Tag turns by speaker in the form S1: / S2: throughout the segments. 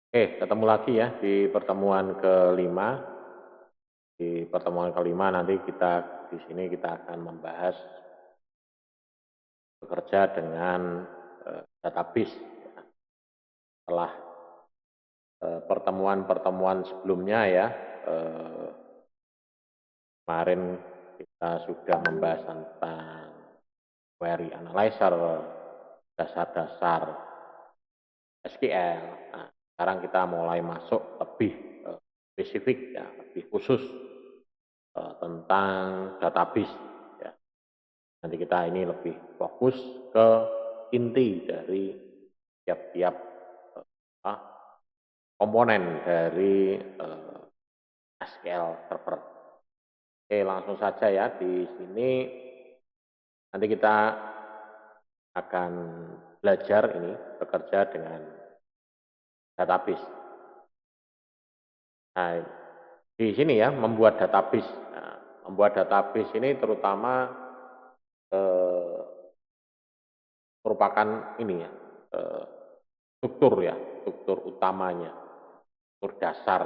S1: Oke, ketemu lagi ya di pertemuan kelima. Di pertemuan kelima nanti di sini kita akan membahas bekerja dengan database. Setelah pertemuan-pertemuan sebelumnya ya, eh, kemarin kita sudah membahas tentang query analyzer, dasar-dasar SQL. Nah, sekarang kita mulai masuk lebih spesifik ya, lebih khusus tentang database. Ya. Nanti kita ini lebih fokus ke inti dari tiap-tiap uh, komponen dari SQL Server. Oke, langsung saja ya di sini nanti kita akan belajar ini bekerja dengan database. Nah, di sini ya membuat database. Nah, membuat database ini terutama eh, merupakan ini ya struktur utamanya, struktur dasar.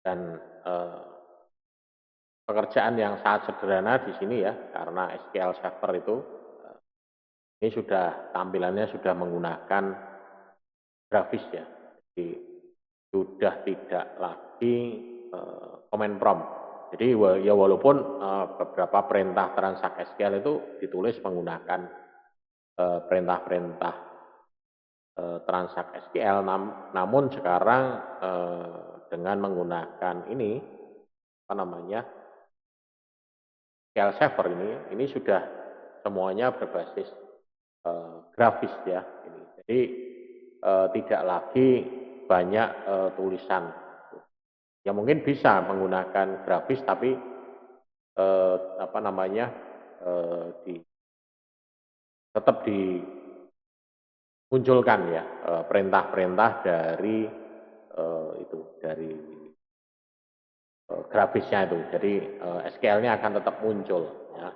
S1: Dan pekerjaan yang sangat sederhana di sini ya, karena SQL Server itu ini sudah tampilannya sudah menggunakan grafis ya, jadi sudah tidak lagi command prompt. Jadi ya walaupun beberapa perintah transaksi SQL itu ditulis menggunakan perintah-perintah transaksi SQL, namun sekarang dengan menggunakan ini apa namanya SQL Server ini sudah semuanya berbasis grafis ya. Jadi tidak lagi banyak tulisan. Ya mungkin bisa menggunakan grafis tapi apa namanya tetap dimunculkan ya perintah-perintah dari itu dari grafisnya itu. Jadi SQL-nya akan tetap muncul ya.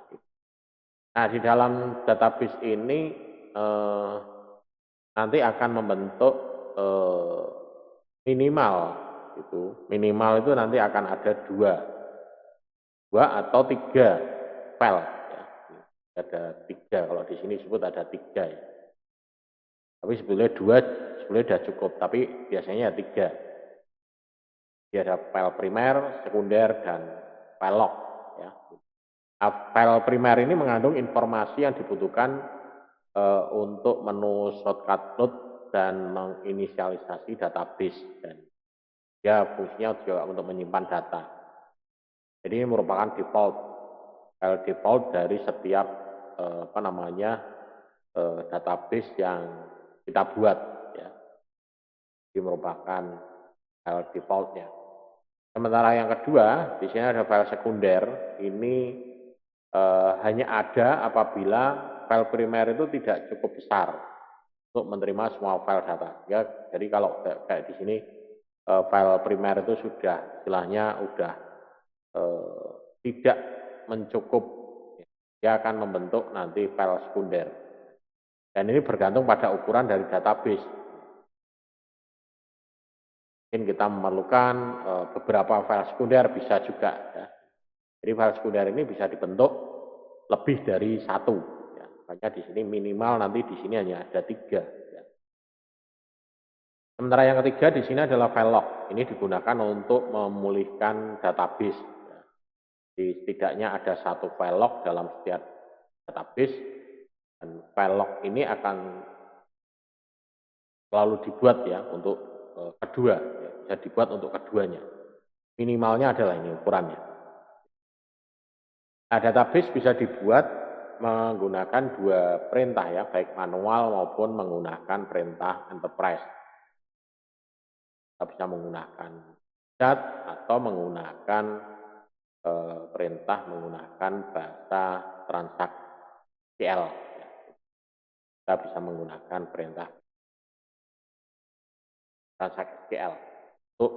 S1: Nah, di dalam database ini eh, nanti akan membentuk eh, minimal itu nanti akan ada dua atau tiga file ya. Ada tiga, kalau di sini disebut ada tiga ya. Tapi sebetulnya dua sebetulnya sudah cukup, tapi biasanya tiga. Dia ada file primer, sekunder, dan file log ya. Nah, file primer ini mengandung informasi yang dibutuhkan untuk menu shortcut root dan menginisialisasi database, dan dia fungsinya juga untuk menyimpan data. Jadi ini merupakan file default dari setiap apa namanya database yang kita buat ya. Ini merupakan file defaultnya. Sementara yang kedua, di sini ada file sekunder. Ini hanya ada apabila file primer itu tidak cukup besar untuk menerima semua file data. Ya, jadi kalau kayak di sini file primer itu sudah istilahnya sudah tidak mencukup, dia akan membentuk nanti file sekunder. Dan ini bergantung pada ukuran dari database. Mungkin kita memerlukan beberapa file sekunder, bisa juga ya. Jadi file sekunder ini bisa dibentuk lebih dari satu ya. Makanya di sini minimal nanti di sini hanya ada tiga ya. Sementara yang ketiga di sini adalah file log. Ini digunakan untuk memulihkan database ya. Jadi setidaknya ada satu file log dalam setiap database, dan file log ini akan selalu dibuat ya untuk kedua ya. Bisa dibuat untuk keduanya. Minimalnya adalah ini ukurannya. Nah, database bisa dibuat menggunakan dua perintah ya, baik manual maupun menggunakan perintah enterprise. Kita bisa menggunakan chat atau menggunakan perintah menggunakan bahasa transaksi SQL. Kita bisa menggunakan perintah transaksi SQL untuk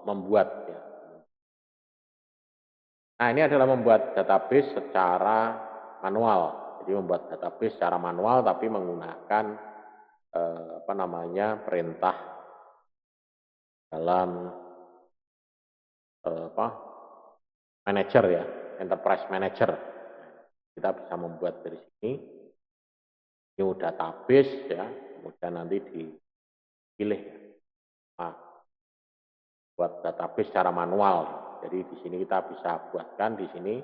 S1: membuat ya. Nah, ini adalah membuat database secara manual. Jadi membuat database secara manual tapi menggunakan perintah dalam manager ya, enterprise manager. Kita bisa membuat dari sini new database ya, kemudian nanti dipilih buat database secara manual. Jadi di sini kita bisa buatkan di sini.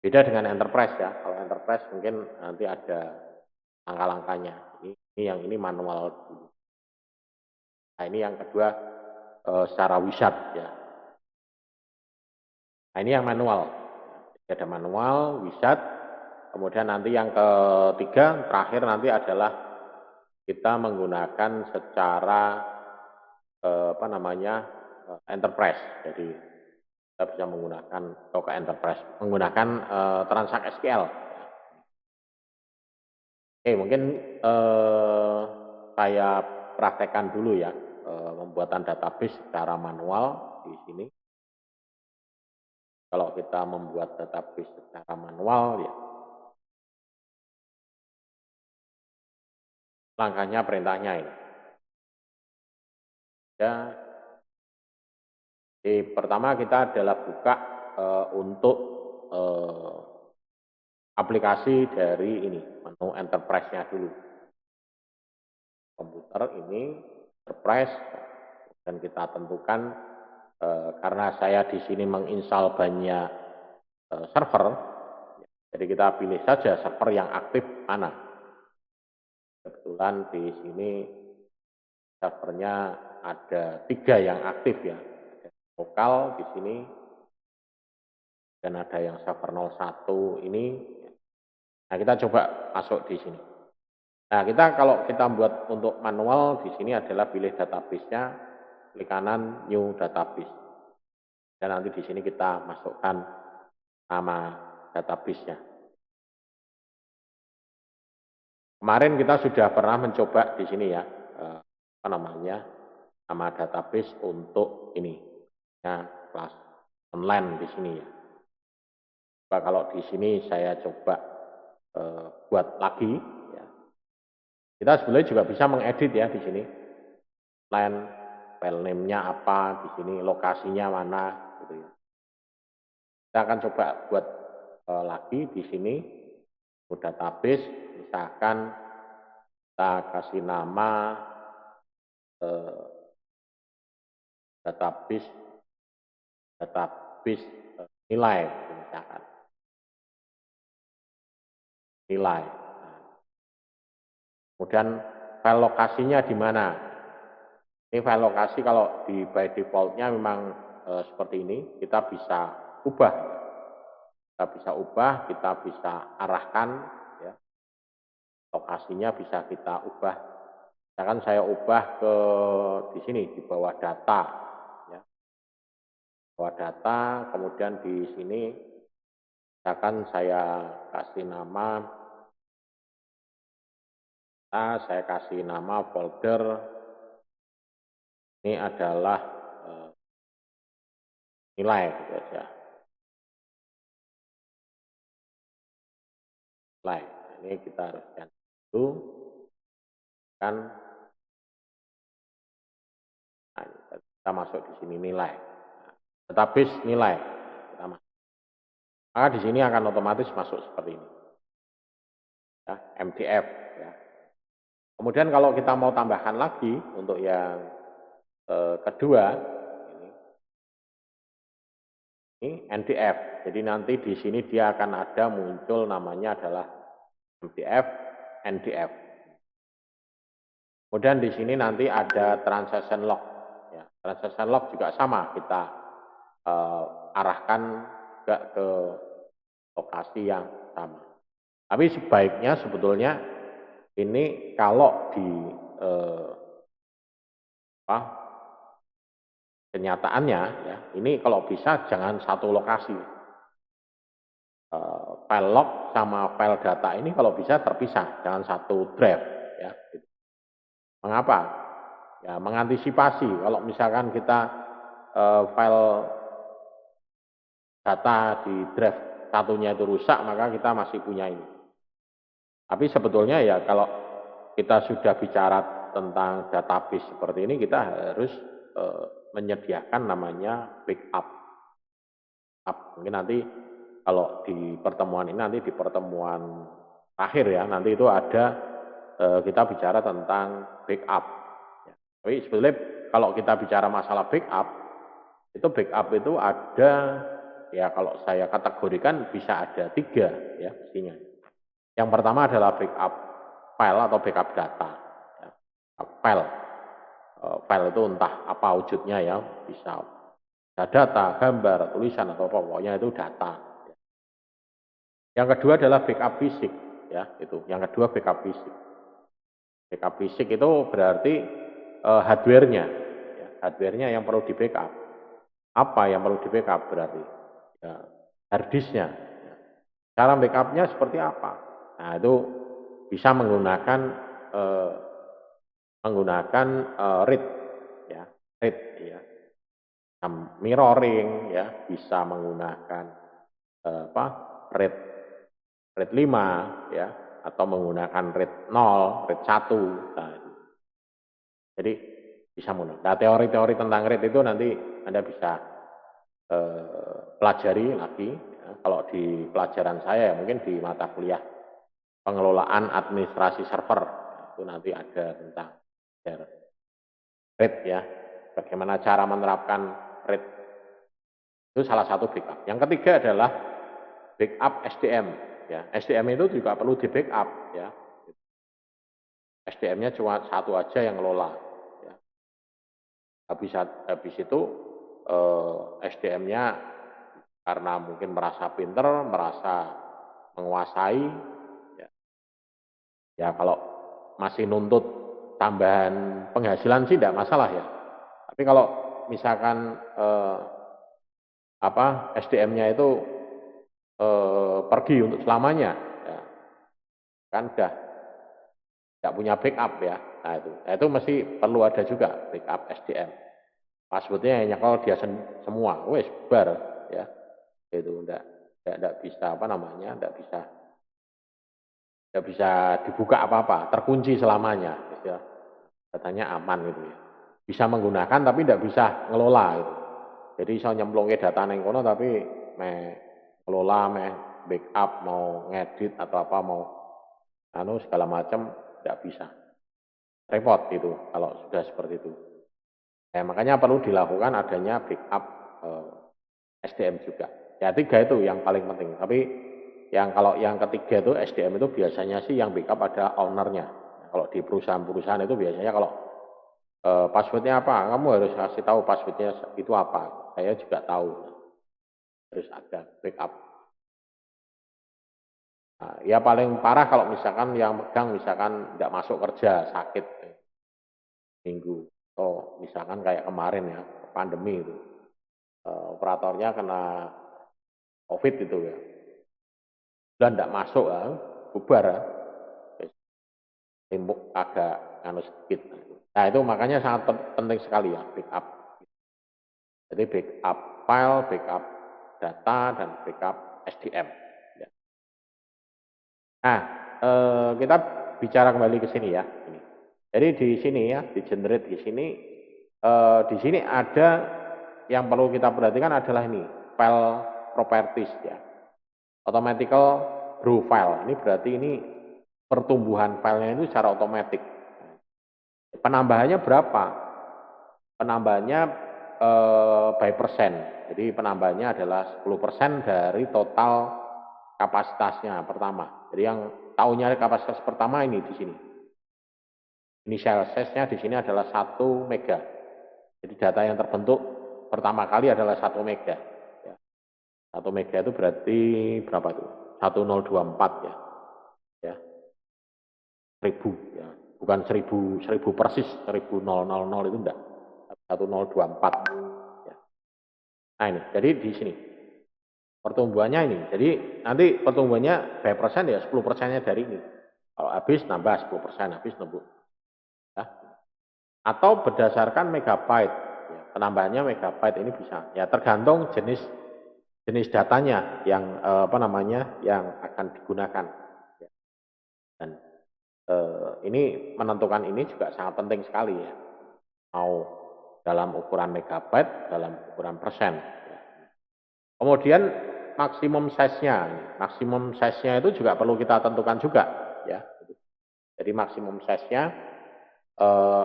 S1: Beda dengan enterprise ya. Kalau enterprise mungkin nanti ada langkah-langkahnya. Ini manual dulu. Nah, ini yang kedua secara wizard ya. Nah, ini yang manual. Jadi ada manual, wizard. Kemudian nanti yang ketiga, terakhir nanti adalah kita menggunakan secara enterprise. Jadi kita bisa menggunakan Docker Enterprise, menggunakan Transact SQL. Oke, mungkin saya praktekkan dulu ya pembuatan database secara manual di sini. Kalau kita membuat database secara manual ya, langkahnya perintahnya ini. Ya, pertama kita adalah buka untuk aplikasi dari ini, menu enterprise-nya dulu. Komputer ini enterprise dan kita tentukan karena saya di sini menginstal banyak server, jadi kita pilih saja server yang aktif mana. Kebetulan di sini servernya ada 3 yang aktif ya, ada lokal di sini dan ada yang server 01 ini. Nah, kita coba masuk di sini. Nah, kalau kita buat untuk manual di sini adalah pilih database-nya, klik kanan new database. Dan nanti di sini kita masukkan nama database-nya. Kemarin kita sudah pernah mencoba di sini ya, nama database untuk ini, ya, kelas online di sini ya. Coba kalau di sini saya coba buat lagi. Kita sebenarnya juga bisa mengedit ya di sini. File name-nya apa, di sini lokasinya mana gitu ya. Kita akan coba buat lagi di sini database, misalkan kita kasih nama database nilai misalkan. Nilai. Kemudian file lokasinya di mana? Ini file lokasi kalau di by default-nya memang seperti ini. Kita bisa ubah. Kita bisa arahkan. Ya. Lokasinya bisa kita ubah. Misalkan saya ubah ke di sini di bawah data. Ya. Bawah data, kemudian di sini misalkan saya kasih nama. Saya kasih nama folder ini adalah nilai gitu aja. Nilai. Ini kita harus ganti dulu kan. Nah, kita masuk di sini nilai. Database nilai. Maka di sini akan otomatis masuk seperti ini. Ya, MDF ya. Kemudian kalau kita mau tambahkan lagi untuk yang kedua, ini NDF. Jadi nanti di sini dia akan ada muncul namanya adalah MDF, NDF. Kemudian di sini nanti ada transaction log. Ya, transaction log juga sama, kita arahkan juga ke lokasi yang sama. Tapi sebaiknya sebetulnya ini kalau di kenyataannya ya, ini kalau bisa jangan satu lokasi. File log sama file data ini kalau bisa terpisah, jangan satu drive ya. Mengapa? Ya, mengantisipasi kalau misalkan kita file data di drive satunya itu rusak, maka kita masih punya ini. Tapi sebetulnya ya kalau kita sudah bicara tentang database seperti ini, kita harus menyediakan namanya backup. Mungkin nanti kalau di pertemuan ini, nanti di pertemuan akhir ya, nanti itu ada kita bicara tentang backup. Ya. Tapi sebetulnya kalau kita bicara masalah backup itu ada, ya kalau saya kategorikan bisa ada 3 ya mestinya. Yang pertama adalah backup file atau backup data. Ya. File itu entah apa wujudnya ya, bisa data, gambar, tulisan atau apa, pokoknya itu data. Yang kedua adalah backup fisik, ya itu. Yang kedua backup fisik. Backup fisik itu berarti hardware-nya, ya, hardware-nya yang perlu di backup. Apa yang perlu di backup berarti? Ya, hard disk-nya. Ya. Cara backup-nya seperti apa? Nah itu bisa menggunakan RAID, ya, RAID, ya. Mirroring, ya, bisa menggunakan RAID 5 ya, atau menggunakan RAID 0, RAID 1. Nah, jadi bisa menggunakan. Nah, teori-teori tentang RAID itu nanti Anda bisa pelajari lagi. Ya. Kalau di pelajaran saya ya, mungkin di mata kuliah pengelolaan administrasi server, itu nanti ada tentang RAID ya, bagaimana cara menerapkan RAID. Itu salah satu backup. Yang ketiga adalah backup SDM. Ya, SDM itu juga perlu di backup. Ya. SDM-nya cuma satu aja yang ngelola. Ya. Habis itu SDM-nya karena mungkin merasa pinter, merasa menguasai. Ya, ya kalau masih nuntut tambahan penghasilan sih tidak masalah ya. Tapi kalau misalkan SDM-nya itu pergi untuk selamanya, ya, kan sudah tidak punya backup ya. Nah itu mesti perlu ada juga backup SDM. Passwordnya hanya kalau dia semua, wes bar ya. Itu tidak bisa tidak bisa dibuka apa-apa, terkunci selamanya. Ya. Datanya aman gitu ya. Bisa menggunakan tapi tidak bisa ngelola gitu. Jadi saya nyemplungin data neng kono tapi ngelola, backup, mau ngedit atau apa mau segala macam tidak bisa. Repot itu kalau sudah seperti itu. Ya, makanya perlu dilakukan adanya backup SDM juga. Ya 3 itu yang paling penting. Tapi kalau yang ketiga itu SDM itu biasanya sih yang backup ada ownernya. Nah, kalau di perusahaan-perusahaan itu biasanya kalau passwordnya apa, kamu harus kasih tahu passwordnya itu apa. Saya juga tahu. Harus ada backup. Nah, ya paling parah kalau misalkan yang megang misalkan tidak masuk kerja, sakit minggu. Oh, misalkan kayak kemarin ya, pandemi itu. Operatornya kena COVID itu ya. Dan tidak masuk ya, bubar ya. Timbuk agak sedikit. Nah itu makanya sangat penting sekali ya, backup. Jadi backup file, backup data, dan backup SDM. Ya. Nah, kita bicara kembali ke sini ya. Jadi di sini ya, di generate di sini ada yang perlu kita perhatikan adalah ini, file properties ya. Automatical grow file. Ini berarti ini pertumbuhan filenya itu secara otomatis. Penambahannya berapa? Penambahannya by persen. Jadi penambahannya adalah 10% dari total kapasitasnya pertama. Jadi yang tahunya kapasitas pertama ini di sini. Initial size-nya di sini adalah 1 mega. Jadi data yang terbentuk pertama kali adalah 1 mega. 1 mega itu berarti berapa itu? 1024 ya. Ya. 1000 ya. Bukan 1000 persis, 1000 itu enggak. 1024 ya. Nah ini, jadi di sini pertumbuhannya ini. Jadi nanti pertumbuhannya by persen ya 10%-nya dari ini. Kalau habis nambah 10%, habis nambah. Ya. Atau berdasarkan megabyte. Ya, penambahannya megabyte ini bisa. Ya tergantung jenis datanya yang yang akan digunakan. Dan ini menentukan ini juga sangat penting sekali ya. Mau dalam ukuran megabyte, dalam ukuran persen. Ya. Kemudian maksimum size-nya itu juga perlu kita tentukan juga ya. Jadi maksimum size-nya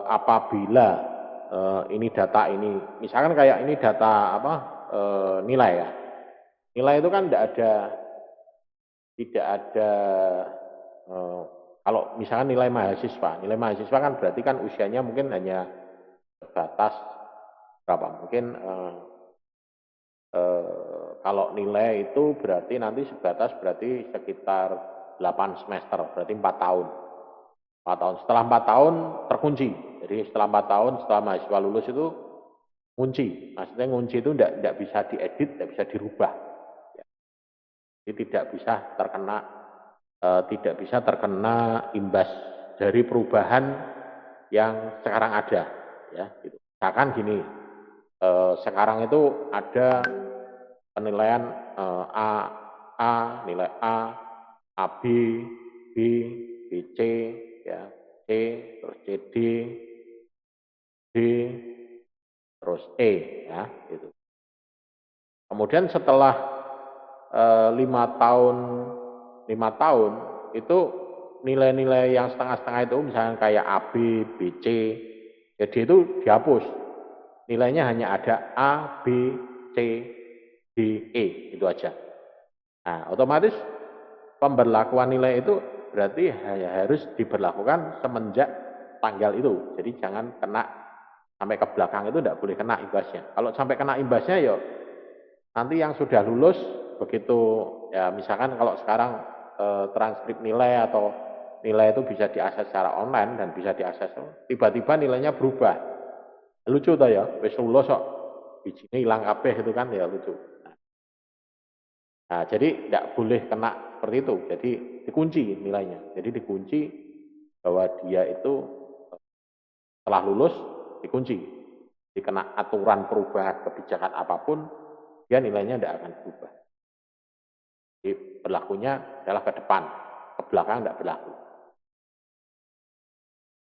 S1: apabila ini data ini, misalkan kayak ini data apa nilai ya. Nilai itu kan tidak ada kalau misalkan nilai mahasiswa kan berarti kan usianya mungkin hanya sebatas berapa? Mungkin kalau nilai itu berarti nanti sebatas berarti sekitar 8 semester, berarti 4 tahun. 4 tahun. Setelah 4 tahun terkunci. Jadi setelah 4 tahun, setelah mahasiswa lulus itu kunci. Maksudnya kunci itu tidak bisa diedit, tidak bisa dirubah. Jadi tidak bisa terkena imbas dari perubahan yang sekarang ada. Ya, gitu. Misalkan gini, sekarang itu ada penilaian nilai AB, B, BC, ya, C, terus CD, D, terus E, ya, gitu. Kemudian setelah 5 tahun itu nilai-nilai yang setengah-setengah itu misalnya kayak AB, BC, jadi itu dihapus. Nilainya hanya ada A, B, C, D, E, itu aja. Nah, otomatis pemberlakuan nilai itu berarti harus diberlakukan semenjak tanggal itu. Jadi jangan kena sampai ke belakang itu tidak boleh kena imbasnya. Kalau sampai kena imbasnya ya nanti yang sudah lulus begitu ya misalkan kalau sekarang transkrip nilai atau nilai itu bisa diakses secara online dan bisa diakses tiba-tiba nilainya berubah. Lucu toh ya, wis lulus kok bijinya hilang kabeh itu kan ya lucu. Nah, jadi tidak boleh kena seperti itu. Jadi dikunci nilainya. Jadi dikunci bahwa dia itu setelah lulus dikunci. Dikena aturan perubahan kebijakan apapun, dia nilainya tidak akan berubah. Jadi berlakunya adalah ke depan, ke belakang tidak berlaku.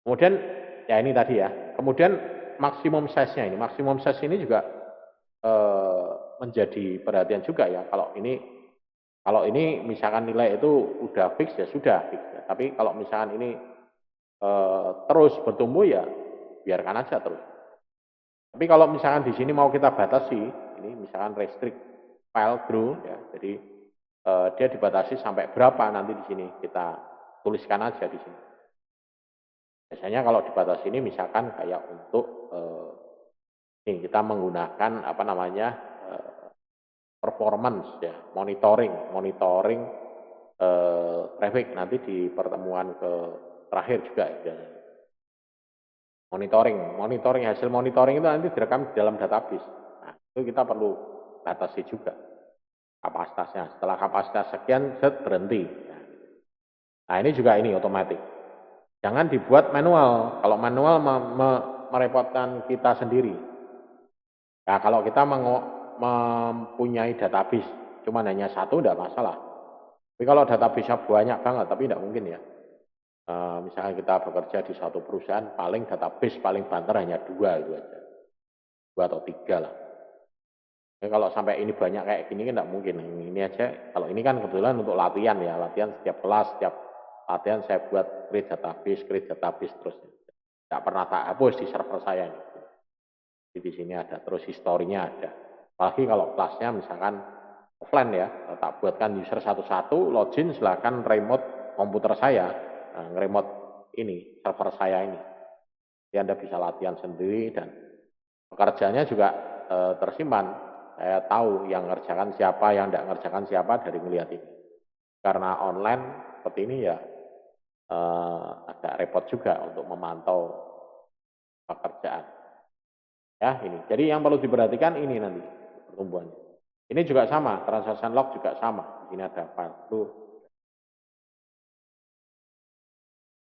S1: Kemudian ya ini tadi ya. Kemudian maksimum size-nya ini, maksimum size ini juga menjadi perhatian juga ya. Kalau ini misalkan nilai itu udah fix ya sudah fix ya. Tapi kalau misalkan ini terus bertumbuh ya biarkan aja terus. Tapi kalau misalkan di sini mau kita batasi, ini misalkan restrict file grow ya. Jadi dia dibatasi sampai berapa nanti di sini kita tuliskan aja di sini. Biasanya kalau dibatasi ini misalkan kayak untuk ini kita menggunakan apa namanya performance ya, monitoring traffic nanti di pertemuan terakhir juga ya. Monitoring hasil monitoring itu nanti direkam di dalam database. Nah, itu kita perlu batasi juga kapasitasnya. Setelah kapasitas sekian, set berhenti. Nah, ini juga ini otomatis. Jangan dibuat manual. Kalau manual merepotkan kita sendiri. Nah, kalau kita mempunyai database cuma hanya satu, tidak masalah. Tapi kalau database-nya banyak banget, tapi tidak mungkin ya. Misalnya kita bekerja di satu perusahaan, paling database paling banter hanya 2 itu aja. 2 atau 3 lah. Jadi kalau sampai ini banyak kayak gini kan tidak mungkin. Ini aja, kalau ini kan kebetulan untuk latihan ya, latihan setiap kelas, setiap latihan saya buat create database terus. Tidak pernah tak hapus di server saya. Jadi di sini ada, terus historinya ada. Apalagi kalau kelasnya misalkan offline ya, tak buatkan user satu-satu, login silakan remote komputer saya, remote ini, server saya ini. Jadi Anda bisa latihan sendiri dan pekerjaannya juga tersimpan. Saya tahu yang ngerjakan siapa, yang tidak ngerjakan siapa dari melihat ini. Karena online seperti ini ya agak repot juga untuk memantau pekerjaan. Ya ini. Jadi yang perlu diperhatikan ini nanti pertumbuhannya. Ini juga sama, transaction log juga sama. Di sini ada file.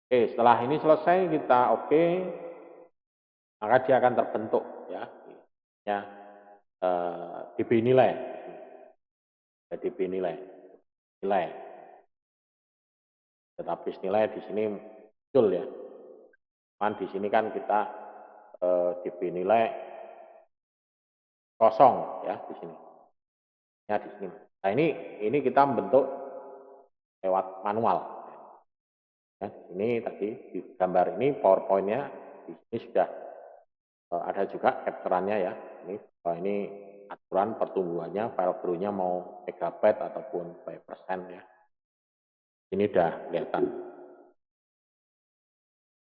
S1: Oke, setelah ini selesai kita oke, maka dia akan terbentuk ya. Ya DB nilai. DB nilai. database nilai di sini muncul ya. Kan di sini kan kita DB nilai kosong ya di sini. Ya di sini. Nah ini kita membentuk lewat manual. Ya, ini tadi di gambar ini PowerPoint-nya di sini sudah ada juga capturannya ya. Ini aturan pertumbuhannya, file grow-nya mau megabyte ataupun by persen ya. Ini udah kelihatan.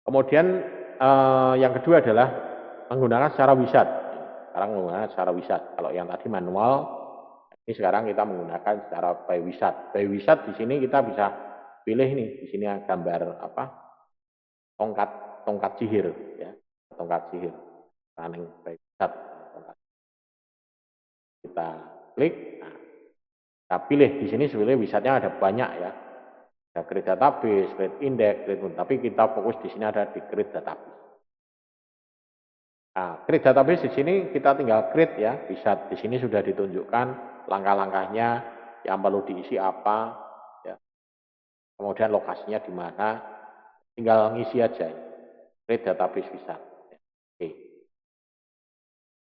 S1: Kemudian yang kedua adalah menggunakan secara wizard. Sekarang menggunakan secara wizard. Kalau yang tadi manual, ini sekarang kita menggunakan secara by wizard. By wizard di sini kita bisa pilih nih, di sini gambar apa? Tongkat sihir ya. Tongkat sihir. Running by wizard. Kita klik, nah, kita pilih di sini sebenarnya wizardnya ada banyak ya. Ada create database, create index, tapi kita fokus di sini ada di create database. Nah, create database di sini kita tinggal create ya, bisa di sini sudah ditunjukkan langkah-langkahnya yang perlu diisi apa, ya. Kemudian lokasinya di mana, tinggal ngisi aja. Create database bisa. Oke.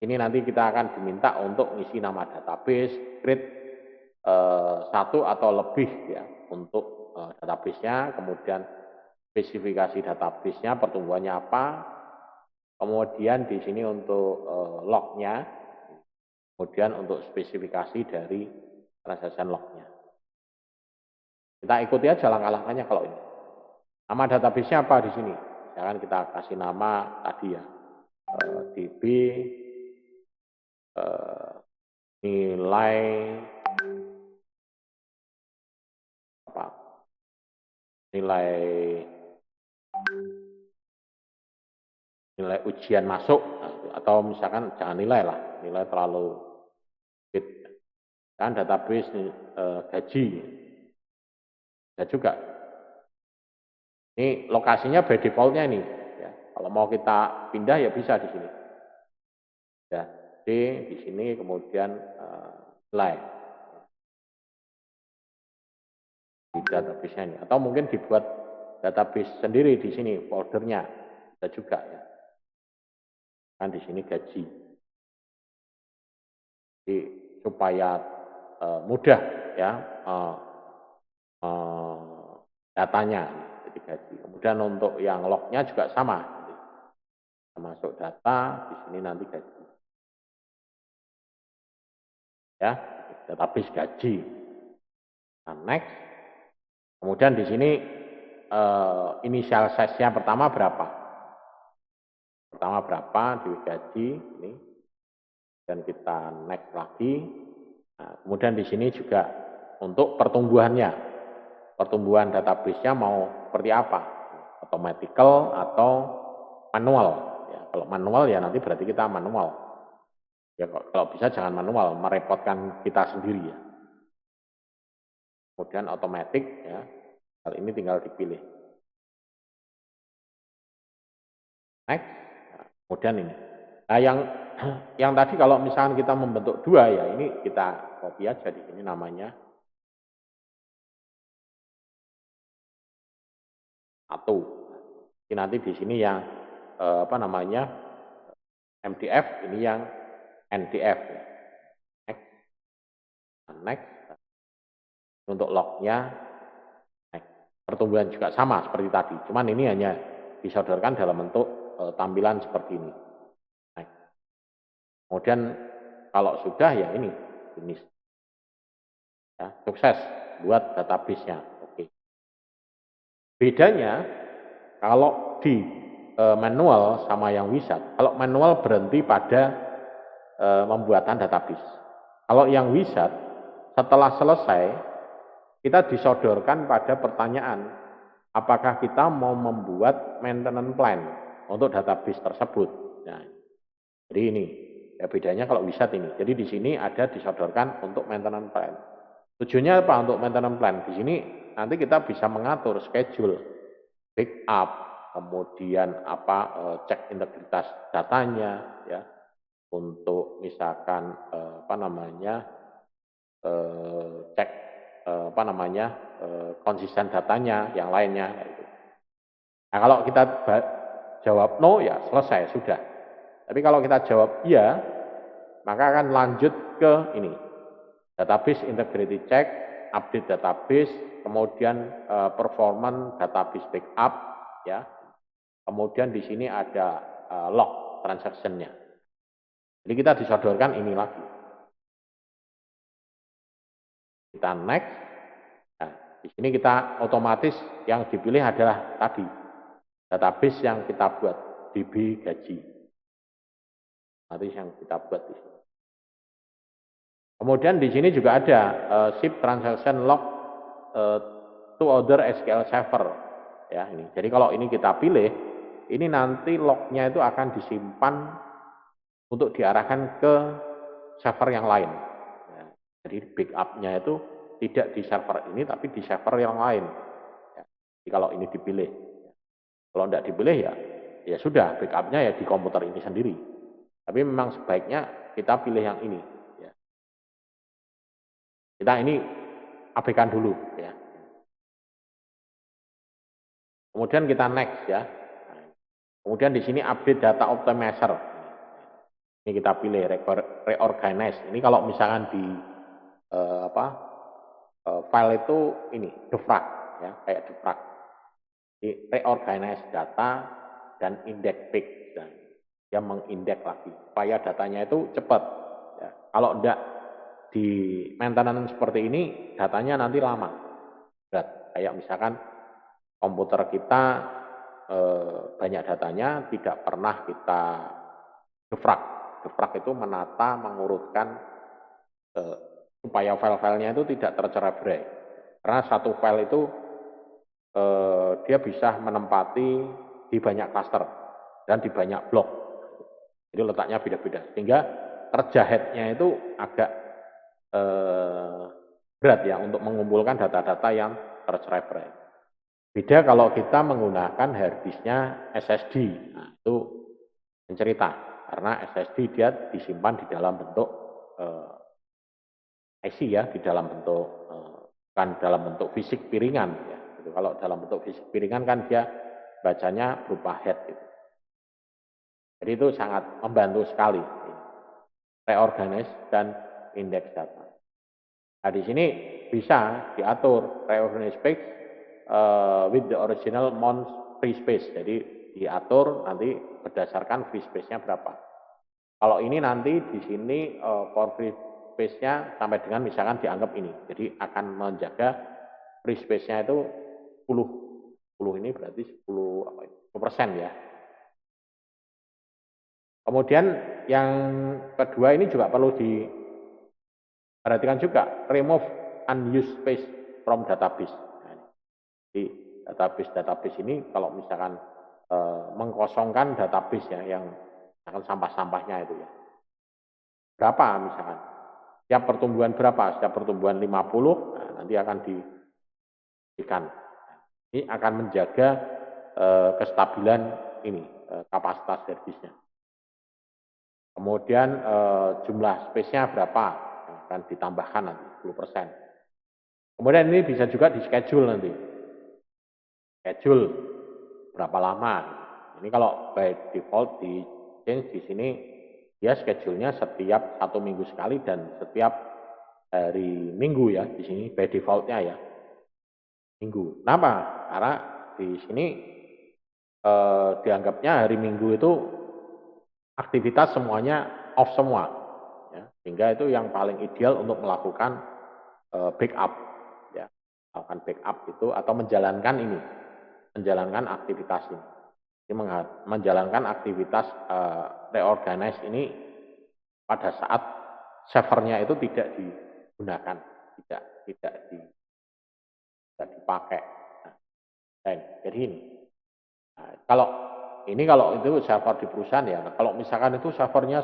S1: Ini nanti kita akan diminta untuk ngisi nama database, create satu atau lebih ya untuk database-nya, kemudian spesifikasi database-nya, pertumbuhannya apa, kemudian di sini untuk log-nya, kemudian untuk spesifikasi dari transaction log-nya. Kita ikuti aja langkah-langkahnya kalau ini. Nama database-nya apa di sini? Jangan kita kasih nama tadi ya, DB nilai apa? Nilai ujian masuk, atau misalkan jangan nilai lah, nilai terlalu sedikit. Kan database gaji ya juga. Ini lokasinya by defaultnya ini. Ya. Kalau mau kita pindah ya bisa di sini. Ya, di sini kemudian nilai di database-nya ini. Atau mungkin dibuat database sendiri di sini foldernya bisa juga ya. Kan di sini gaji. Jadi supaya mudah ya datanya jadi gaji. Kemudian untuk yang lognya juga sama. Masuk data di sini nanti gaji. Ya, database gaji. Nah, next. Kemudian di sini inisial size-nya pertama berapa? Pertama berapa di gaji ini. Dan kita next lagi. Nah, kemudian di sini juga untuk pertumbuhannya. Pertumbuhan database-nya mau seperti apa? Automatical atau manual? Ya, kalau manual ya nanti berarti kita manual. Ya kalau bisa jangan manual, merepotkan kita sendiri ya. Kemudian otomatis ya. Hal ini tinggal dipilih. Next. Nah, kemudian ini. Nah, yang tadi kalau misalkan kita membentuk dua ya, ini kita copy aja di sini namanya satu. Ini nanti di sini yang apa namanya MDF, ini yang NDF. Next. Next. Untuk lognya, next. Pertumbuhan juga sama seperti tadi. Cuman ini hanya disodorkan dalam bentuk tampilan seperti ini. Next. Kemudian kalau sudah ya ini finish. Ya, sukses buat database-nya. Oke. Bedanya kalau di manual sama yang wizard, kalau manual berhenti pada pembuatan database. Kalau yang wizard setelah selesai kita disodorkan pada pertanyaan apakah kita mau membuat maintenance plan untuk database tersebut. Nah, jadi ini ya bedanya kalau wizard ini. Jadi di sini ada disodorkan untuk maintenance plan. Tujuannya apa untuk maintenance plan? Di sini nanti kita bisa mengatur schedule, backup, kemudian apa cek integritas datanya, ya, untuk misalkan apa namanya cek konsisten datanya, yang lainnya. Gitu. Nah kalau kita jawab no ya selesai sudah. Tapi kalau kita jawab iya, maka akan lanjut ke ini database integrity check, update database, kemudian performance database backup, ya. Kemudian di sini ada log transaction-nya. Jadi kita disodorkan ini lagi. Kita next. Nah, di sini kita otomatis yang dipilih adalah tadi database yang kita buat DB gaji. Nanti yang kita buat di sini. Kemudian di sini juga ada ship transaction log to other SQL server. Ya, ini. Jadi kalau ini kita pilih, ini nanti lognya itu akan disimpan untuk diarahkan ke server yang lain. Ya, jadi backupnya itu tidak di server ini, tapi di server yang lain. Ya, jadi kalau ini dipilih, kalau tidak dipilih ya sudah backupnya ya di komputer ini sendiri. Tapi memang sebaiknya kita pilih yang ini. Ya. Kita ini abaikan dulu. Ya. Kemudian kita next ya. Kemudian di sini update data optimizer. Ini kita pilih reorganize. Ini kalau misalkan di file itu ini defrag ya, kayak defrag. Di reorganize data dan index peak. Dan dia mengindeks lagi supaya datanya itu cepat. Ya. Kalau enggak di maintenance seperti ini, datanya nanti lama. Berat. Kayak misalkan komputer kita banyak datanya tidak pernah kita defrag. Defrag itu menata, mengurutkan supaya file-filenya itu tidak tercerai-berai. Karena satu file itu dia bisa menempati di banyak cluster dan di banyak blok. Jadi letaknya beda-beda. Sehingga kerja head-nya itu agak berat ya untuk mengumpulkan data-data yang tercerai-berai. Beda kalau kita menggunakan hard disk-nya SSD. Nah, itu mencerita. Karena SSD dia disimpan di dalam bentuk IC ya, di dalam bentuk bukan dalam bentuk fisik piringan ya. Gitu. Kalau dalam bentuk fisik piringan kan dia bacanya berupa head gitu. Jadi itu sangat membantu sekali. Reorganize dan indeks data. Nah, di sini bisa diatur reorganize page with the original mount free space. Jadi diatur nanti berdasarkan free space-nya berapa. Kalau ini nanti di sini for free space-nya sampai dengan misalkan dianggap ini. Jadi akan menjaga free space-nya itu 10 ini berarti 10% ya. Kemudian yang kedua ini juga perlu diperhatikan juga, remove unused space from database. Nah, di database ini kalau misalkan mengkosongkan database ya, yang misalkan sampah-sampahnya itu ya. Berapa misalkan? Setiap pertumbuhan berapa? Setiap pertumbuhan 50, nah, nanti akan diberikan. Ini akan menjaga kestabilan ini, kapasitas hard disk-nya. Kemudian jumlah space-nya berapa? Akan ditambahkan nanti 10%. Kemudian ini bisa juga di schedule nanti. Schedule berapa lama? Ini kalau by default di change di sini dia schedule-nya setiap 1 minggu sekali dan setiap hari Minggu ya di sini by default-nya ya. Minggu. Kenapa? Karena di sini dianggapnya hari Minggu itu aktivitas semuanya off semua, ya. Sehingga itu yang paling ideal untuk melakukan backup, ya. Melakukan backup itu atau menjalankan aktivitas ini. Jadi menjalankan aktivitas reorganize ini pada saat servernya itu tidak digunakan, tidak dipakai. Nah, jadi ini. Nah, kalau itu server di perusahaan ya. Nah, kalau misalkan itu servernya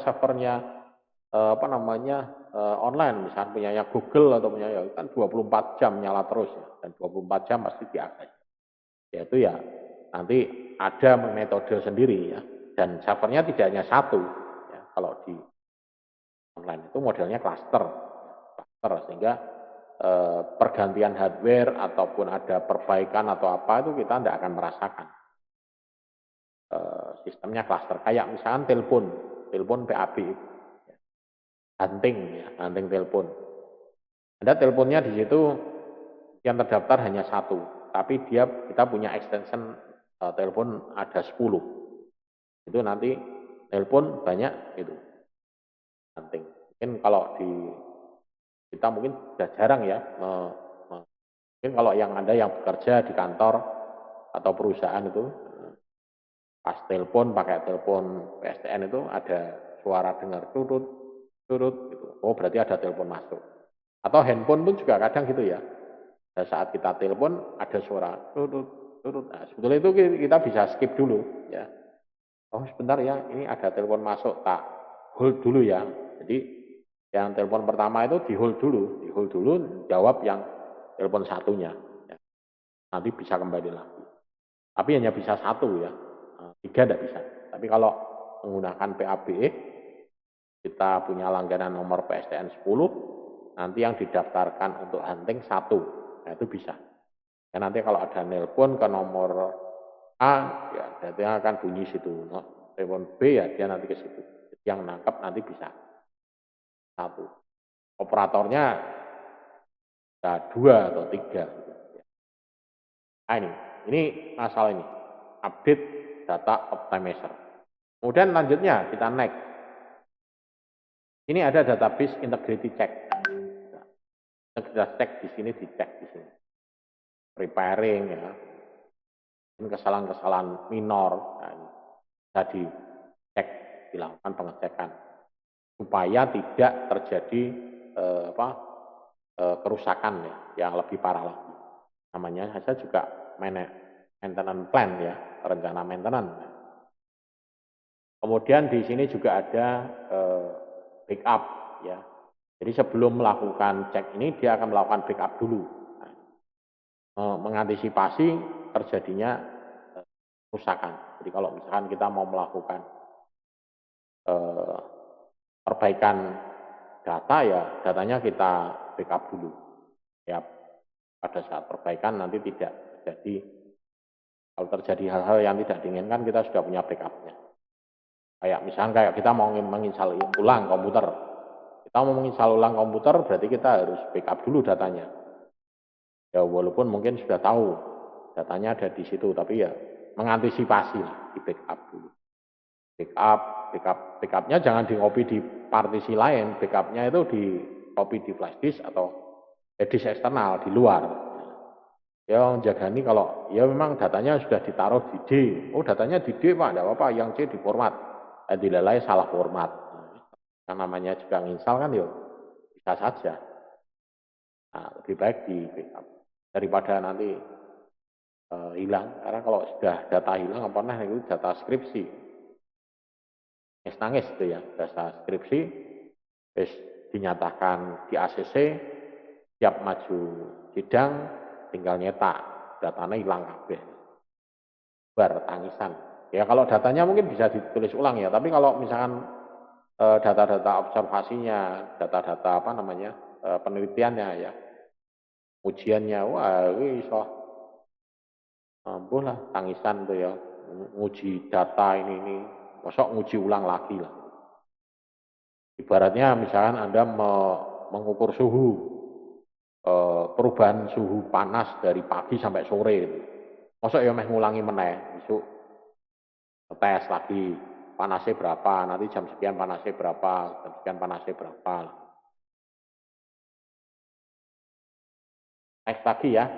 S1: online, misalkan punyanya Google atau punya kan 24 jam nyala terus ya, dan 24 jam pasti diakses. Yaitu ya nanti ada metode sendiri ya, dan servernya tidak hanya satu ya. Kalau di online itu modelnya cluster sehingga pergantian hardware ataupun ada perbaikan atau apa itu kita tidak akan merasakan. Sistemnya cluster. Kayak misalkan telepon PAB, hunting ya, hunting telepon. Ada teleponnya di situ yang terdaftar hanya satu, tapi kita punya extension telepon ada 10. Itu nanti telepon banyak itu hunting. Mungkin kalau kita mungkin sudah jarang ya. Mungkin kalau yang ada yang bekerja di kantor atau perusahaan itu pas telepon pakai telepon PSTN itu ada suara dengar turut gitu. Oh berarti ada telepon masuk. Atau handphone pun juga kadang gitu ya. Pada saat kita telepon ada suara turut. Nah, sebetulnya itu kita bisa skip dulu ya. Oh sebentar ya, ini ada telepon masuk, tak hold dulu ya. Jadi yang telepon pertama itu di hold dulu, jawab yang telepon satunya. Ya. Nanti bisa kembali lagi. Tapi hanya bisa satu ya, 3 tidak bisa. Tapi kalau menggunakan PABE, kita punya langganan nomor PSTN 10, nanti yang didaftarkan untuk hunting 1, nah itu bisa. Ya, nanti kalau ada nelpon ke nomor A, ya berarti akan bunyi situ. No, telepon B ya dia nanti ke situ. Jadi yang nangkep nanti bisa 1. Operatornya bisa 2 atau 3. Nah ini masalah ini. Update data optimizer. Kemudian lanjutnya kita next. Ini ada database integrity check. Integritas check di sini dicek di sini. Preparing ya. Kesalahan-kesalahan minor nah, bisa dicek, dilakukan pengecekan supaya tidak terjadi kerusakan ya yang lebih parah lagi. Namanya saja juga maintenance plan ya, rencana maintenance. Kemudian di sini juga ada backup ya. Jadi sebelum melakukan cek ini dia akan melakukan backup dulu. Mengantisipasi terjadinya kerusakan. Jadi kalau misalkan kita mau melakukan perbaikan data ya datanya kita backup dulu. Ya pada saat perbaikan nanti tidak terjadi, kalau terjadi hal-hal yang tidak diinginkan kita sudah punya backupnya. Kayak kita mau menginstal ulang komputer. Kita mau menginstal ulang komputer berarti kita harus backup dulu datanya. Ya walaupun mungkin sudah tahu datanya ada di situ, tapi ya mengantisipasi lah, di backup dulu. Backupnya jangan di copy di partisi lain, backupnya itu di copy di flash disk atau disk eksternal di luar. Ya jaga ini kalau ya memang datanya sudah ditaruh di D, oh datanya di D Pak, tidak apa-apa, yang C di format, tidak lain salah format. Yang namanya juga nginstal kan ya bisa saja. Nah, lebih baik di backup daripada nanti hilang, karena kalau sudah data hilang apa nah itu data skripsi, nangis itu ya, data skripsi, terus dinyatakan di ACC, siap maju sidang, tinggal nyetak, datanya hilang kabeh, bar tangisan. Ya kalau datanya mungkin bisa ditulis ulang ya, tapi kalau misalkan data-data observasinya, data-data apa namanya penelitiannya ya, ujiannya, wah ini so ampuh lah tangisan tuh ya, nguji data ini masuk nguji ulang lagi lah. Ibaratnya misalkan Anda mengukur suhu, perubahan suhu panas dari pagi sampai sore itu. Masuk ya ngulangi meneh, besok tes lagi panasnya berapa, nanti jam sekian panasnya berapa, jam sekian panasnya berapa. Next lagi ya.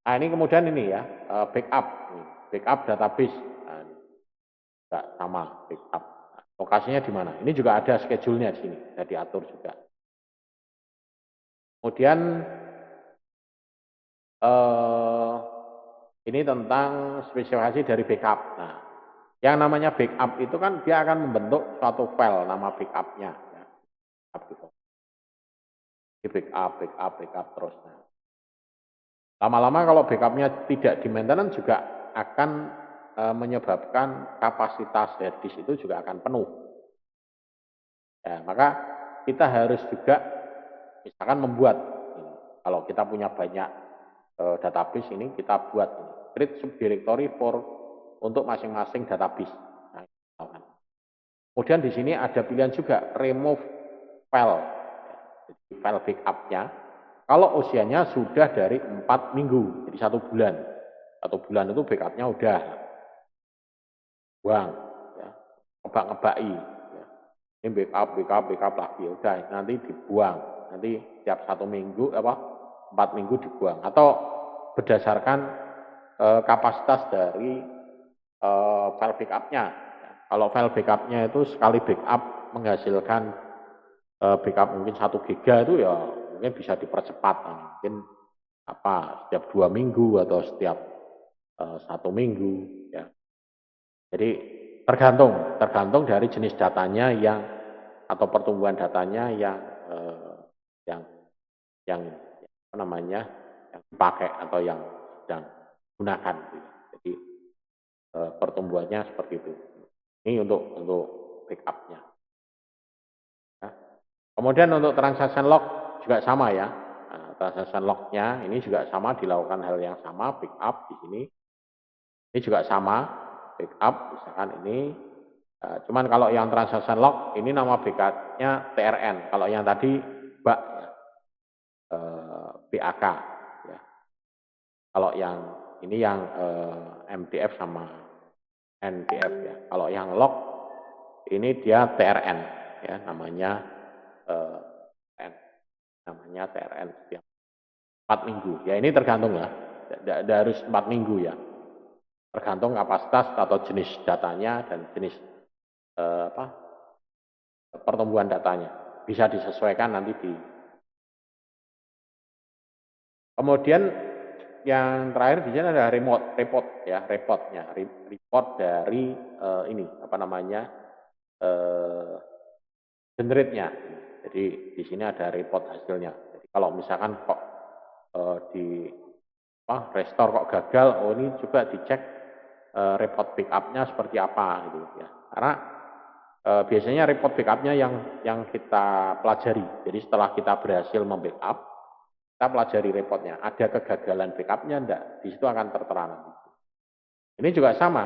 S1: Nah ini kemudian ini ya, backup database. Nah, sama backup. Nah, lokasinya di mana? Ini juga ada schedule-nya di sini, sudah diatur juga. Kemudian ini tentang spesifikasi dari backup. Nah, yang namanya backup itu kan dia akan membentuk suatu file nama backupnya. Ya. Backup terus. Nah, lama-lama kalau backupnya tidak di maintenance juga akan menyebabkan kapasitas hard disk itu juga akan penuh. Ya, maka kita harus juga misalkan membuat kalau kita punya banyak database ini kita buat create subdirectory untuk masing-masing database. Nah, kemudian di sini ada pilihan juga remove file, jadi file backupnya. Kalau usianya sudah dari 4 minggu, jadi 1 bulan. 1 bulan itu backupnya udah buang, ya. Ngebak-ngebai. Ya. Ini backup lagi, udah nanti dibuang. Nanti tiap 1 minggu 4 minggu dibuang. Atau berdasarkan kapasitas dari file backupnya. Kalau file backupnya itu sekali backup menghasilkan backup mungkin 1 giga itu ya mungkin bisa dipercepat. Mungkin setiap 2 minggu atau setiap 1 minggu, ya. Jadi tergantung dari jenis datanya atau pertumbuhan datanya yang yang yang dipakai atau yang sedang digunakan. Jadi pertumbuhannya seperti itu. Ini untuk backupnya. Ya. Kemudian untuk transaction log juga sama ya. Nah, transaction lognya ini juga sama, dilakukan hal yang sama, backup di sini. Ini juga sama, backup misalkan ini. Cuman kalau yang transaction log ini nama backupnya TRN. Kalau yang tadi BAK, BAK. Ya. Kalau yang ini yang MDF sama NDF ya. Kalau yang log ini dia TRN ya, namanya TRN setiap 4 minggu. Ya ini tergantung lah. Tidak harus 4 minggu ya. Tergantung kapasitas atau jenis datanya dan jenis pertumbuhan datanya. Bisa disesuaikan nanti di. Kemudian yang terakhir di sini ada reportnya, report dari generate-nya. Jadi di sini ada report hasilnya. Jadi kalau misalkan kok restore kok gagal, ini juga dicek report backup-nya seperti apa gitu ya. Karena biasanya report backup-nya yang kita pelajari. Jadi setelah kita berhasil membackup, kita pelajari reportnya. Ada kegagalan backup-nya enggak? Di situ akan tertera nanti. Ini juga sama.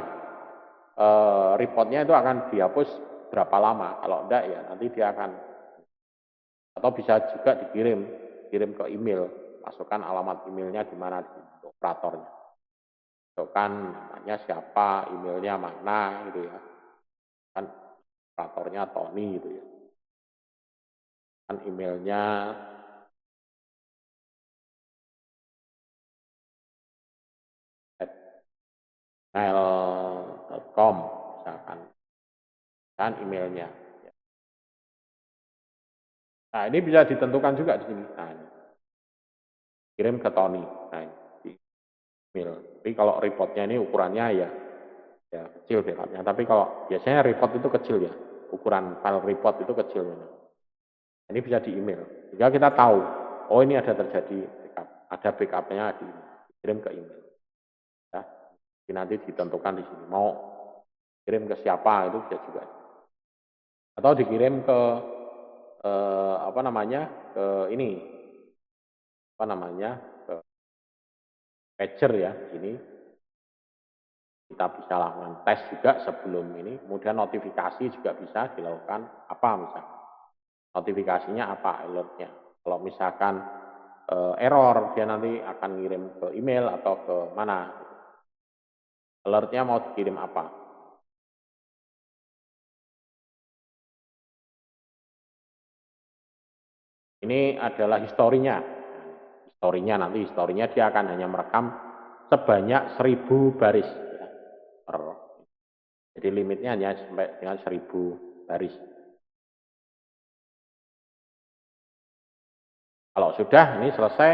S1: Reportnya itu akan dihapus berapa lama. Kalau enggak ya nanti dia akan, atau bisa juga kirim ke email. Masukkan alamat emailnya di mana untuk operatornya. Masukkan namanya siapa, emailnya mana gitu ya. Kan operatornya Tony gitu ya. Kan emailnya mail.com misalkan, kan emailnya. Nah ini bisa ditentukan juga di sini. Nah, ini. Kirim ke Tony. Nah ini di email. Tapi kalau reportnya ini ukurannya ya kecil backupnya. Tapi kalau biasanya report itu kecil ya, ukuran file report itu kecil. Ini bisa di email. Sehingga kita tahu, oh ini ada terjadi backup, ada backupnya dikirim ke email. Ya. Jadi nanti ditentukan di sini mau kirim ke siapa itu bisa juga. Atau dikirim ke ke ini ke pager ya, ini kita bisa lakukan tes juga sebelum ini, kemudian notifikasi juga bisa dilakukan misalkan notifikasinya alertnya. Kalau misalkan error, dia nanti akan ngirim ke email atau ke mana, alertnya mau dikirim apa. Ini adalah historinya. Historinya dia akan hanya merekam sebanyak 1000 baris. Jadi limitnya hanya sampai dengan 1000 baris. Kalau sudah ini selesai,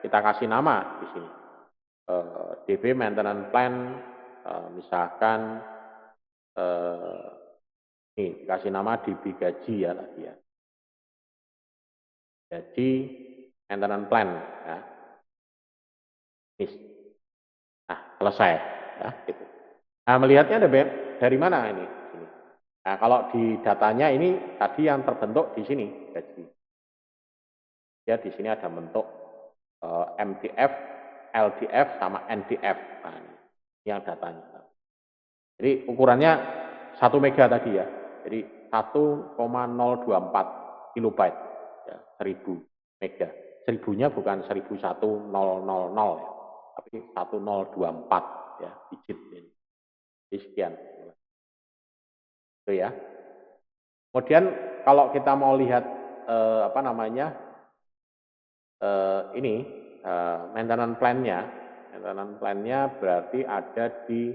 S1: kita kasih nama di sini. DB maintenance plan, misalkan ini dikasih nama DB gaji ya tadi ya. Jadi maintenance plan ya. Nah, selesai ya gitu. Nah, melihatnya dari mana ini? Nah, kalau di datanya ini tadi yang terbentuk di sini gaji. Ya, di sini ada bentuk MDF, LDF, sama NDF. Nah, ini yang datanya. Jadi ukurannya 1 mega tadi ya. Jadi 1,024 kilobyte ya, 1000 mega. 1000-nya bukan 1001.000 ya, tapi 1024 ya, digit ini. Jadi sekian. Itu ya. Kemudian kalau kita mau lihat apa namanya ini maintenance plan-nya berarti ada di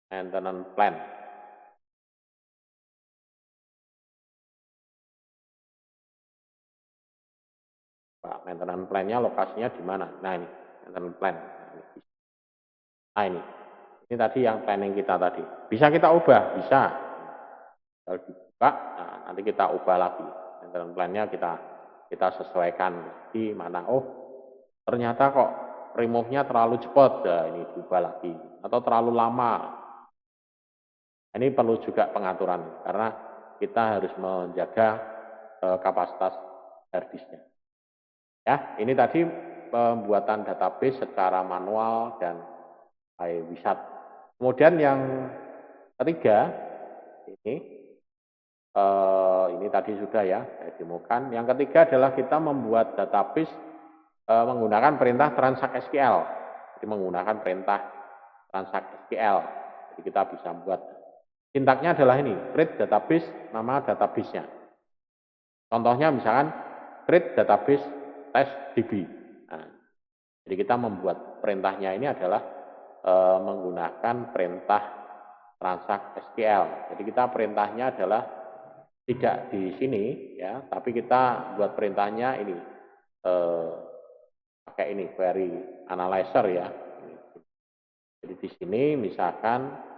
S1: maintenance plan. Pak, maintenance plan-nya lokasinya di mana? Nah ini maintenance plan. Nah ini tadi yang planning kita tadi. Bisa kita ubah, bisa. Kalau dibuka, nah, nanti kita ubah lagi. Maintenance plan-nya kita sesuaikan di mana. Oh, ternyata kok remove-nya terlalu cepat. Nah, ini diubah lagi. Atau terlalu lama. Ini perlu juga pengaturan karena kita harus menjaga kapasitas hard disk-nya. Ya, ini tadi pembuatan database secara manual dan by wizard. Kemudian yang ketiga ini tadi sudah ya saya demokan. Yang ketiga adalah kita membuat database menggunakan perintah transact SQL. Jadi menggunakan perintah transact SQL. Jadi kita bisa membuat sintaknya adalah ini, create database, nama database-nya. Contohnya misalkan create database test DB. Nah, jadi kita membuat perintahnya ini adalah menggunakan perintah transact SQL. Jadi kita perintahnya adalah tidak di sini ya, tapi kita buat perintahnya ini pakai ini query analyzer ya. Jadi di sini misalkan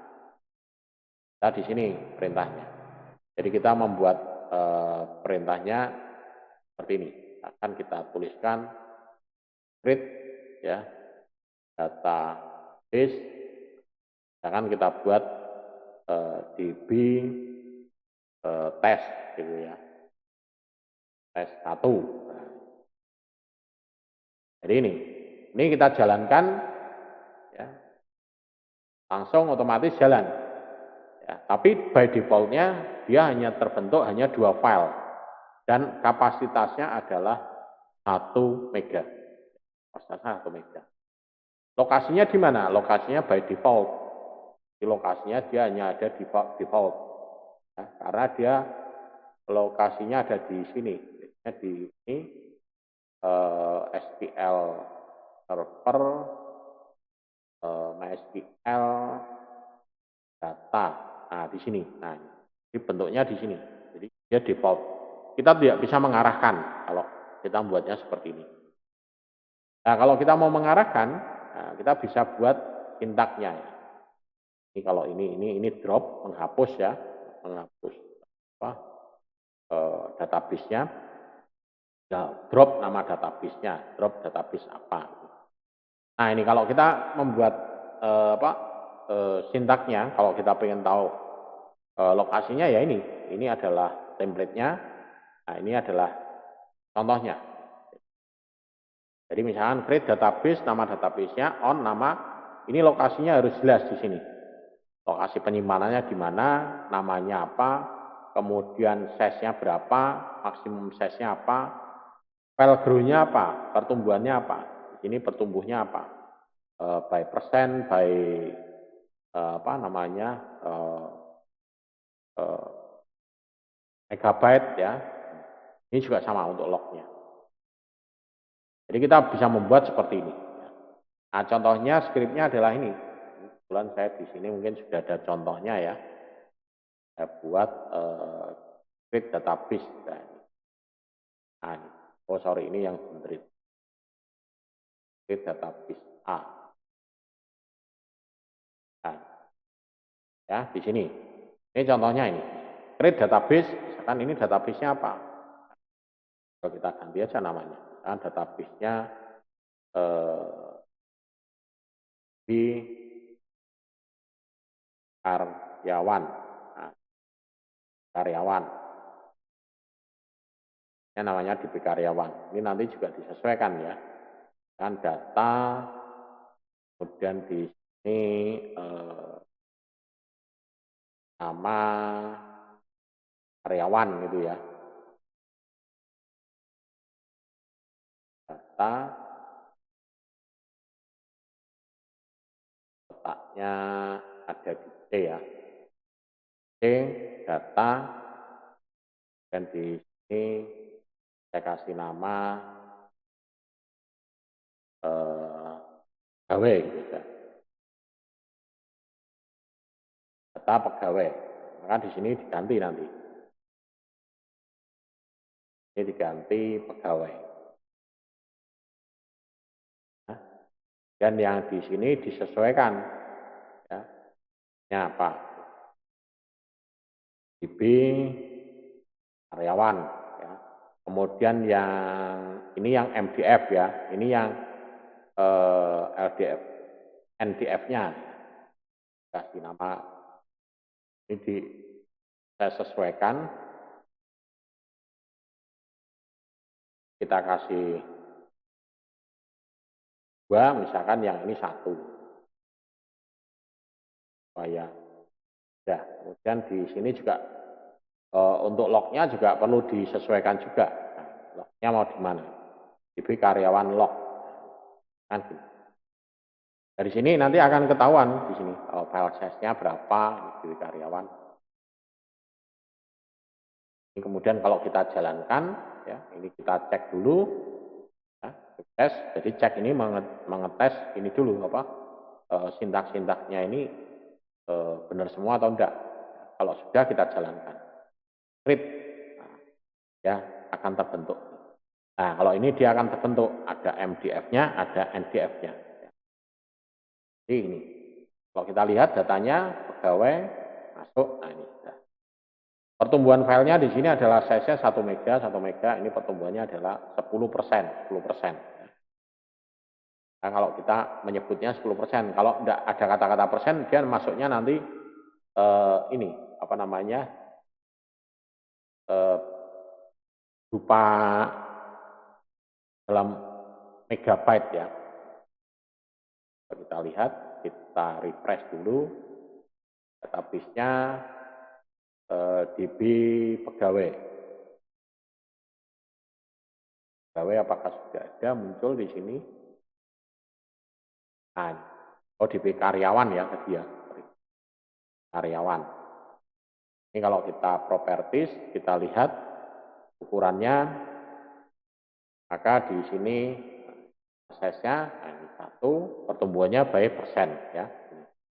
S1: kita di sini perintahnya. Jadi kita membuat perintahnya seperti ini. Akan kita tuliskan create ya database. Misalkan kita buat DB tes gitu ya. Tes 1. Nah, jadi ini kita jalankan ya. Langsung otomatis jalan. Ya, tapi by defaultnya dia hanya terbentuk hanya 2 file dan kapasitasnya adalah 1 mega. Kapasitasnya 1 mega. Lokasinya di mana? Lokasinya by default. Di lokasinya dia hanya ada di default. Ya, karena dia lokasinya ada di sini. Di ini SQL server MySQL data. Nah, di sini. Nah, ini bentuknya di sini. Jadi dia default. Kita tidak bisa mengarahkan kalau kita membuatnya seperti ini. Nah, kalau kita mau mengarahkan, nah, kita bisa buat sintaknya. Ini kalau ini drop, menghapus ya, menghapus apa database-nya. Ya, drop nama database-nya, drop database apa. Nah, ini kalau kita membuat sintaknya, kalau kita pengen tahu lokasinya ya ini adalah template-nya. Nah, ini adalah contohnya. Jadi misalkan create database, nama database-nya on, nama, ini lokasinya harus jelas di sini. Lokasi penyimpanannya di mana, namanya apa, kemudian size-nya berapa, maksimum size-nya apa, file grow-nya apa, pertumbuhannya apa. Ini pertumbuhnya apa? By persen, by apa namanya megabyte ya. Ini juga sama untuk lognya. Jadi kita bisa membuat seperti ini. Nah, contohnya skripnya adalah ini. Kebetulan saya di sini mungkin sudah ada contohnya ya. Saya buat script database. Nah, oh sorry ini yang benar. Script database A. Nah, ya di sini. Ini contohnya ini. Create database, misalkan ini database-nya apa? Kalau kita ganti aja namanya. Nah, database-nya di karyawan. Nah, karyawan. Ini namanya DP karyawan. Ini nanti juga disesuaikan ya. Kan data, kemudian di sini nama karyawan gitu ya. Data, letaknya ada di C ya. C, data, dan di sini saya kasih nama pegawai gitu ya. Data pegawai. Maka di sini diganti nanti. Ini diganti pegawai. Nah, dan yang di sini disesuaikan ya. Ini apa? DB karyawan ya. Kemudian yang ini yang MDF ya. Ini yang LDF, NDF-nya. Kasih nama ini saya sesuaikan. Kita kasih 2, misalkan yang ini 1. Supaya ya, kemudian di sini juga untuk lognya juga perlu disesuaikan juga. Nah, lognya mau di mana? DB karyawan log. Kan gitu. Dari sini nanti akan ketahuan di sini file size-nya berapa DB karyawan. Ini kemudian kalau kita jalankan ya, ini kita cek dulu ya, sukses. Jadi cek ini mengetes ini dulu apa sintaks-sintaksnya ini benar semua atau enggak. Kalau sudah kita jalankan. Script ya akan terbentuk. Nah, kalau ini dia akan terbentuk ada MDF-nya, ada NDF-nya. Jadi ini. Kalau kita lihat datanya pegawai masuk, nah ini sudah. Pertumbuhan filenya di sini adalah size-nya 1 mega, 1 mega. Ini pertumbuhannya adalah 10%, 10%. Nah, kalau kita menyebutnya 10%, kalau tidak ada kata-kata persen, dia masuknya nanti ini apa namanya berupa dalam megabyte ya. Kita lihat, kita refresh dulu database-nya DB pegawai. Pegawai apakah sudah ada muncul di sini? Nah, DB karyawan ya tadi ya. Karyawan. Ini kalau kita properties, kita lihat ukurannya, maka di sini size-nya nah, 1, pertumbuhannya by persen ya.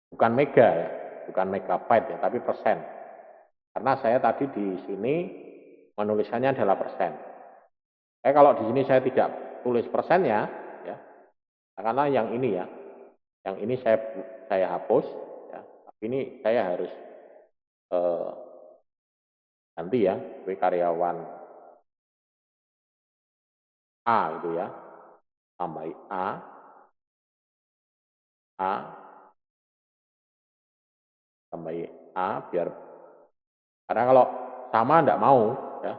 S1: Bukan mega ya, bukan megabyte ya, tapi persen. Karena saya tadi di sini menulisannya adalah persen. Kalau di sini saya tidak tulis persen ya, karena yang ini ya, yang ini saya hapus, ya. Tapi ini saya harus ganti ya, karyawan A itu ya, tambah A, tambah A biar, karena kalau sama enggak mau ya.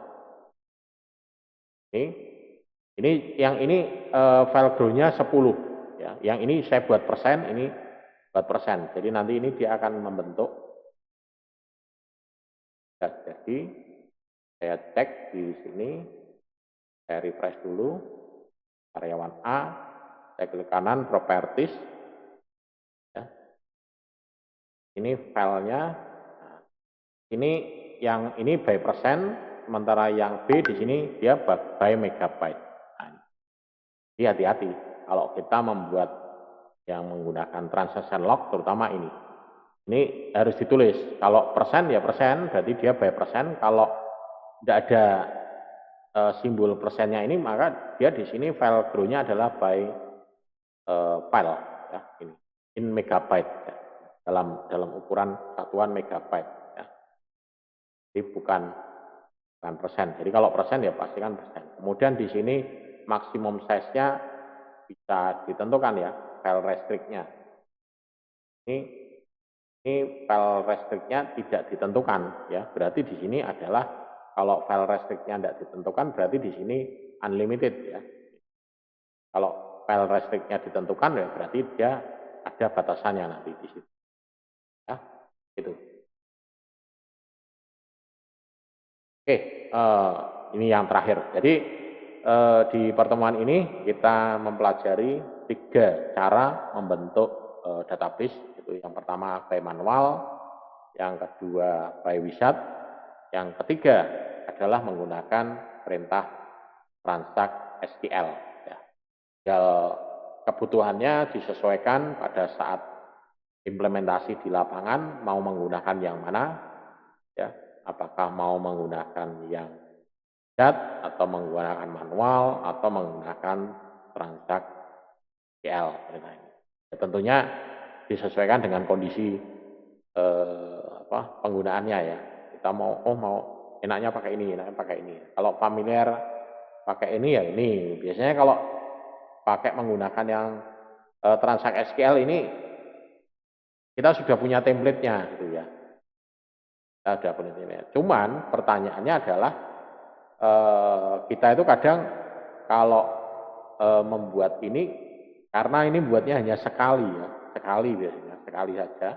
S1: Ini yang ini file grow-nya 10 ya. Yang ini saya buat persen, ini buat persen. Jadi nanti ini dia akan membentuk. Jadi saya cek di sini, saya refresh dulu karyawan A, saya klik kanan properties. Ya. Ini filenya. Nah, ini yang ini by persen, sementara yang B di sini dia by megabyte. Nah, jadi hati-hati kalau kita membuat yang menggunakan transaction log, terutama ini. Ini harus ditulis. Kalau persen ya persen, berarti dia by persen. Kalau tidak ada simbol persennya ini, maka dia di sini file grow-nya adalah by file ya, ini in megabyte ya, dalam ukuran satuan megabyte ya. Jadi bukan persen. Jadi kalau persen ya pastikan persen. Kemudian di sini maksimum size-nya bisa ditentukan ya, file restrict-nya. Ini file restrict-nya tidak ditentukan ya. Berarti di sini adalah Kalau file restrictnya tidak ditentukan berarti di sini unlimited ya. Kalau file restrictnya ditentukan ya berarti dia ada batasannya nanti di situ. Ya, itu. Oke, ini yang terakhir. Jadi di pertemuan ini kita mempelajari 3 cara membentuk database. Itu yang pertama by manual, yang kedua by wizard, yang ketiga adalah menggunakan perintah transact SQL. Ya. Kebutuhannya disesuaikan pada saat implementasi di lapangan mau menggunakan yang mana, ya, apakah mau menggunakan yang dat atau menggunakan manual atau menggunakan transact SQL. Ya, tentunya disesuaikan dengan kondisi penggunaannya ya. Kita mau enaknya pakai ini, enaknya pakai ini. Kalau familiar pakai ini ya ini. Biasanya kalau pakai menggunakan yang transact SQL ini kita sudah punya template-nya gitu ya. Kita sudah punya template. Cuman pertanyaannya adalah kita itu kadang kalau membuat ini karena ini buatnya hanya sekali ya, sekali biasanya, sekali saja.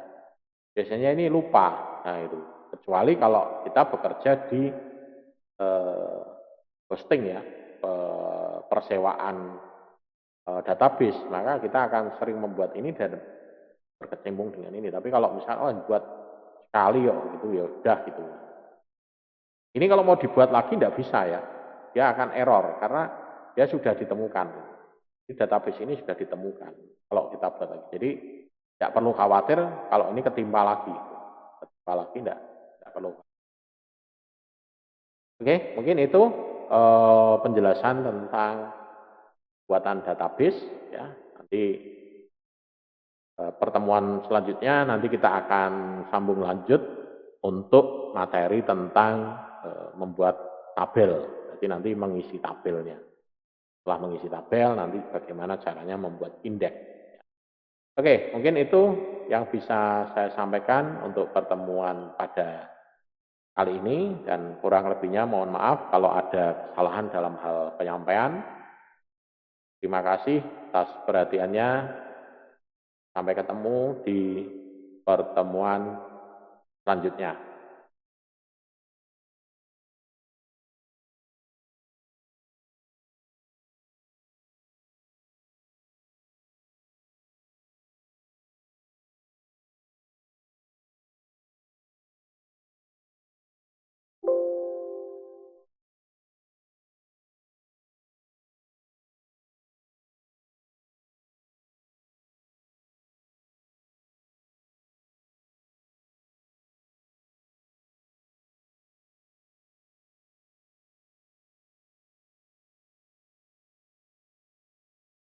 S1: Biasanya ini lupa. Nah, itu. Kecuali kalau kita bekerja di hosting ya, persewaan database, maka kita akan sering membuat ini dan berkecimpung dengan ini. Tapi kalau misalnya buat sekali gitu ya udah gitu. Ini kalau mau dibuat lagi tidak bisa ya, dia akan error karena dia sudah ditemukan. Di database ini sudah ditemukan. Kalau kita buat lagi, jadi tidak perlu khawatir kalau ini ketimpa lagi. Ketimpa lagi tidak perlu. Oke, mungkin itu penjelasan tentang buatan database ya. Nanti pertemuan selanjutnya nanti kita akan sambung lanjut untuk materi tentang membuat tabel. Jadi nanti mengisi tabelnya. Setelah mengisi tabel nanti bagaimana caranya membuat indeks. Oke, mungkin itu yang bisa saya sampaikan untuk pertemuan pada kali ini dan kurang lebihnya mohon maaf kalau ada kesalahan dalam hal penyampaian. Terima kasih atas perhatiannya. Sampai ketemu di pertemuan selanjutnya.